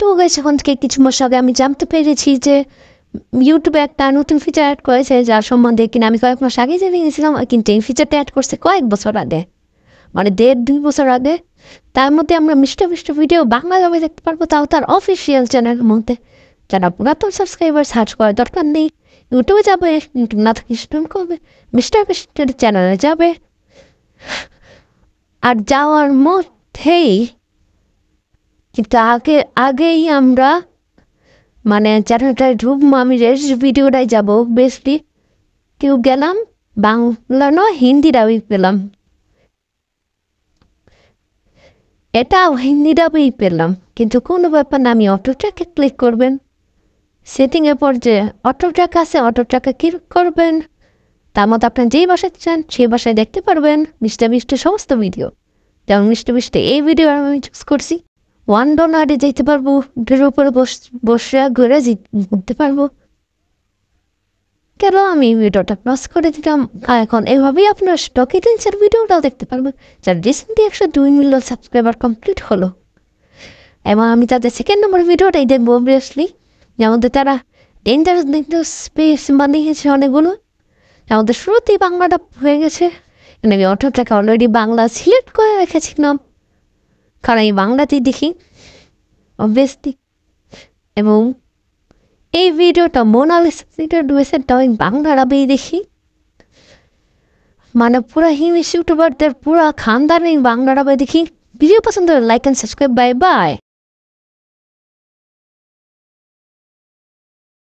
তো গাইস এখন থেকে কিছু মাস আগে আমি জানতে পেরেছি যে ইউটিউবে একটা নতুন ফিচার অ্যাড করেছে যার সম্বন্ধে কিনা আমি কয়েক মাস আগে জেনে গেছিলাম, কিন্তু এই ফিচারটা অ্যাড করছে কয়েক বছর আগে, মানে 1.5-2 বছর আগে। তার মধ্যে আমরা মিষ্টি মিষ্টি ভিডিও বাংলাভাবে দেখতে পারবো, তাও তার অফিসিয়াল চ্যানেলের মধ্যে। যারা পুরাতন সাবস্ক্রাইবার সার্চ করার দরকার নেই, ইউটিউবে যাবে, ইউটিউব না থাকে স্ট্রিম করবে, মিস্টার মিস্টার চ্যানেলে যাবে। আর যাওয়ার মধ্যেই কিন্তু আগেই আমরা মানে চ্যানেলটায় ঢুকবো, আমি রেস্ট ভিডিওটাই যাব বেশি কেউ গেলাম, বাংলা নয় হিন্দি ডাবিং পেলাম, এটাও হিন্দি ডাবিং পেলাম। কিন্তু কোনো ব্যাপার না, আমি অটো ট্র্যাকে ক্লিক করবেন, সেটিংয়ের পর যে অটো ট্র্যাক আছে অটো ট্র্যাকে ক্লিক করবেন, তার মধ্যে আপনার যেই বাসায় চান সেই বাসায় দেখতে পারবেন মিষ্টি মিষ্টি সমস্ত ভিডিও। যেমন মিষ্টি মিষ্টি এই ভিডিও আমি চুজ করছি, $1 যেতে পারবো, উঠের উপরে বসে ঘুরে ঘুরতে পারবো। কেন আমি ভিডিওটা ক্রস করে দিলাম, আর এখন এভাবেই আপনার স্টক ইটেন্সের ভিডিওটাও দেখতে পারবেন, যার রিসেন্টলি 102 মিলিয়ন সাবস্ক্রাইবার কমপ্লিট হলো। এবং আমি তাদের সেকেন্ড নম্বর ভিডিওটাই দেখবো অবভিয়াসলি, যেমন তারা ডেঞ্জারাস স্পেস বানিয়েছে অনেকগুলো, আমাদের শুরুতেই বাংলাটা হয়ে গেছে। আমি অটোটাকে অলরেডি বাংলা সিলেক্ট করে রেখেছিলাম, কারণ আমি বাংলাতেই দেখি অবভিয়াসলি। এবং এই ভিডিওটা মোনালিসা ডুয়েসেরটাও আমি বাংলাভাবেই দেখি, মানে পুরো হিন্দি ইউটিউবারদের পুরো খানদানি বাংলাভাবে দেখি। ভিডিও পছন্দ হলে like and subscribe, bye bye.